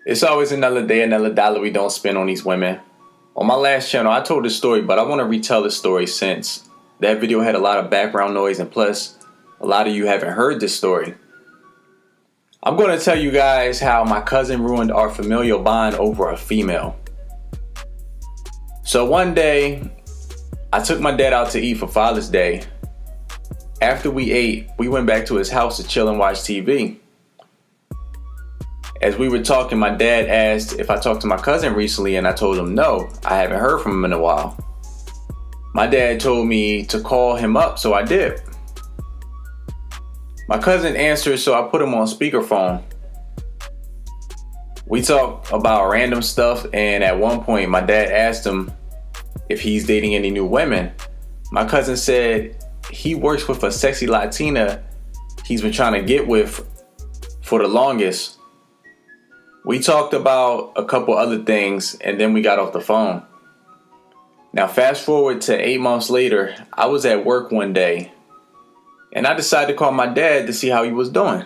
It's always another day, another dollar we don't spend on these women. On my last channel, I told this story, but I want to retell the story since that video had a lot of background noise, and plus, a lot of you haven't heard this story. I'm going to tell you guys how my cousin ruined our familial bond over a female. So one day, I took my dad out to eat for Father's Day. After we ate, we went back to his house to chill and watch TV. As we were talking, my dad asked if I talked to my cousin recently, and I told him no, I haven't heard from him in a while. My dad told me to call him up, so I did. My cousin answered, so I put him on speakerphone. We talked about random stuff, and at one point my dad asked him if he's dating any new women. My cousin said he works with a sexy Latina he's been trying to get with for the longest. We talked about a couple other things, and then we got off the phone. Now fast forward to 8 months later, I was at work one day, and I decided to call my dad to see how he was doing.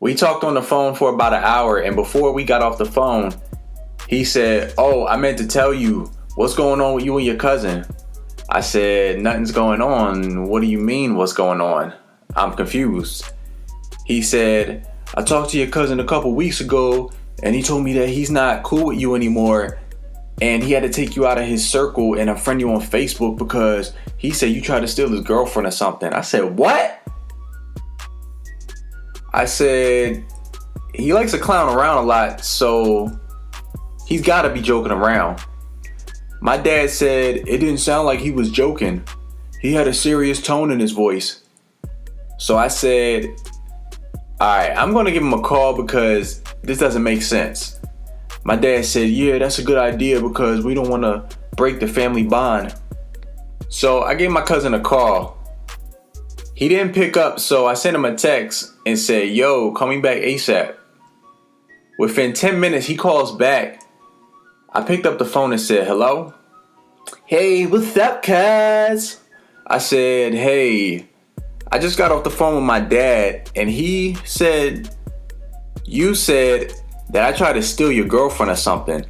We talked on the phone for about an hour, and before we got off the phone, he said, "Oh, I meant to tell you, what's going on with you and your cousin?" I said, "Nothing's going on." "What do you mean, what's going on?" I'm confused. He said, "I talked to your cousin a couple weeks ago, and he told me that he's not cool with you anymore, and he had to take you out of his circle and unfriend you on Facebook because he said you tried to steal his girlfriend or something." I said, "What?" I said, "He likes to clown around a lot, so he's got to be joking around." My dad said it didn't sound like he was joking. He had a serious tone in his voice. So I said, "Alright, I'm going to give him a call because this doesn't make sense." My dad said, "Yeah, that's a good idea because we don't want to break the family bond." So I gave my cousin a call. He didn't pick up, so I sent him a text and said, "Yo, call me back ASAP." Within 10 minutes, he calls back. I picked up the phone and said, "Hello?" "Hey, what's up, cuz?" I said, "Hey, I just got off the phone with my dad, and he said you said that I tried to steal your girlfriend or something."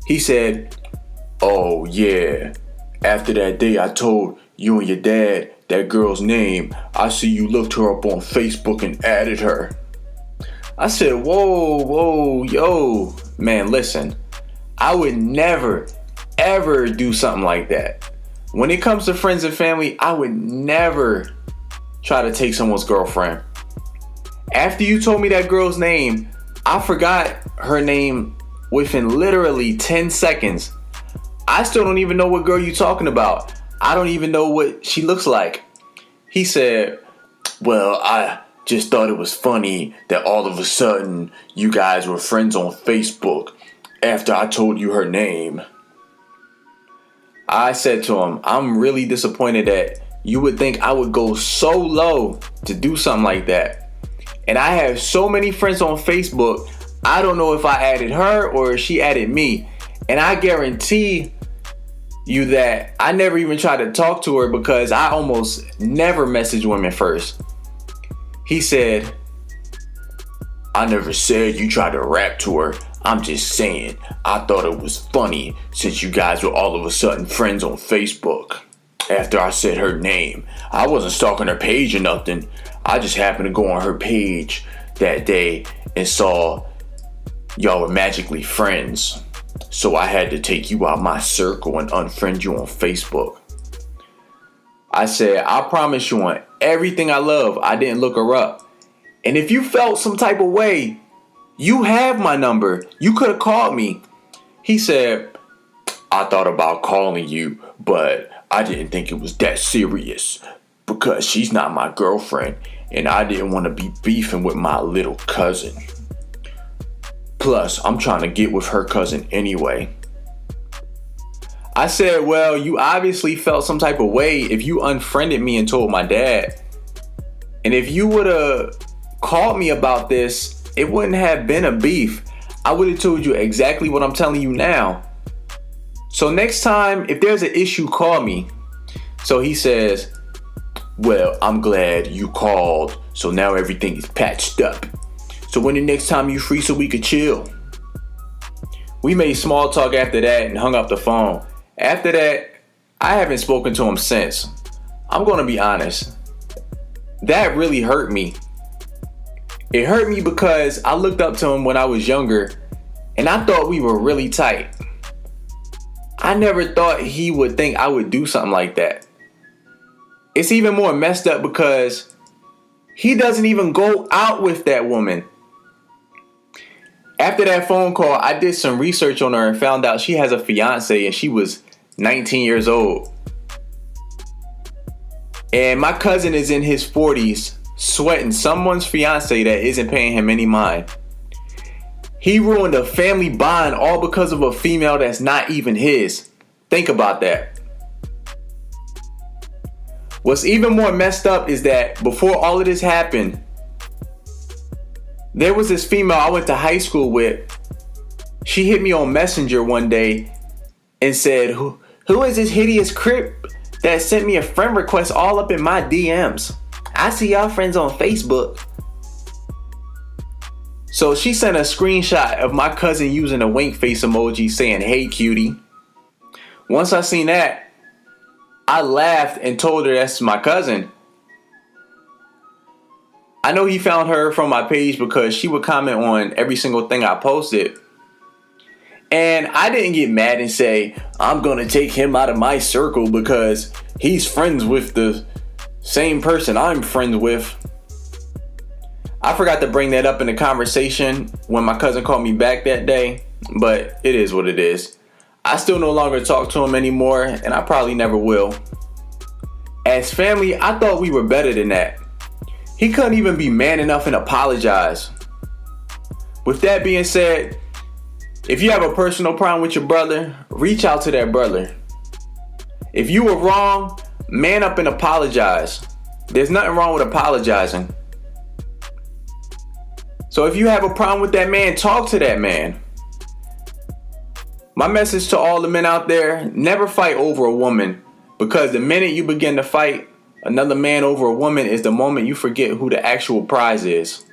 He said, "Oh yeah, after that day I told you and your dad that girl's name, I see you looked her up on Facebook and added her." I said, whoa, yo, man, listen, I would never, ever do something like that. When it comes to friends and family, I would never try to take someone's girlfriend. After you told me that girl's name, I forgot her name within literally 10 seconds. I still don't even know what girl you're talking about. I don't even know what she looks like. He said, "Well, I just thought it was funny that all of a sudden you guys were friends on Facebook after I told you her name." I said to him, "I'm really disappointed that you would think I would go so low to do something like that. And I have so many friends on Facebook, I don't know if I added her or if she added me. And I guarantee you that I never even tried to talk to her because I almost never message women first." He said, "I never said you tried to rap to her. I'm just saying, I thought it was funny since you guys were all of a sudden friends on Facebook. After I said her name, I wasn't stalking her page or nothing. I just happened to go on her page that day and saw y'all were magically friends. So I had to take you out my circle and unfriend you on Facebook." I said, "I promise you on everything I love, I didn't look her up. And if you felt some type of way, you have my number. You could have called me." He said, "I thought about calling you, but I didn't think it was that serious because she's not my girlfriend and I didn't want to be beefing with my little cousin. Plus, I'm trying to get with her cousin anyway." I said, "Well, you obviously felt some type of way if you unfriended me and told my dad. And if you would have called me about this, it wouldn't have been a beef. I would have told you exactly what I'm telling you now. So next time, if there's an issue, call me." So he says, "Well, I'm glad you called, so now everything is patched up. So when the next time you free so we could chill? We made small talk after that and hung up the phone. After that, I haven't spoken to him since. I'm gonna be honest. That really hurt me. It hurt me because I looked up to him when I was younger and I thought we were really tight. I never thought he would think I would do something like that. It's even more messed up because he doesn't even go out with that woman. After that phone call, I did some research on her and found out she has a fiance and she was 19 years old. And my cousin is in his 40s sweating someone's fiance that isn't paying him any mind. He ruined a family bond all because of a female that's not even his. Think about that. What's even more messed up is that before all of this happened, there was this female I went to high school with. She hit me on Messenger one day and said, Who is this hideous crip that sent me a friend request all up in my DMs? I see y'all friends on Facebook. So she sent a screenshot of my cousin using a wink face emoji saying, hey cutie. Once I seen that, I laughed and told her that's my cousin. I know he found her from my page because she would comment on every single thing I posted. And I didn't get mad and say, I'm gonna take him out of my circle because he's friends with the same person I'm friends with. I forgot to bring that up in the conversation when my cousin called me back that day, but it is what it is. I still no longer talk to him anymore, and I probably never will. As family, I thought we were better than that. He couldn't even be man enough and apologize. With that being said, if you have a personal problem with your brother, reach out to that brother. If you were wrong, man up and apologize. There's nothing wrong with apologizing. So if you have a problem with that man, talk to that man. My message to all the men out there, never fight over a woman, because the minute you begin to fight another man over a woman is the moment you forget who the actual prize is.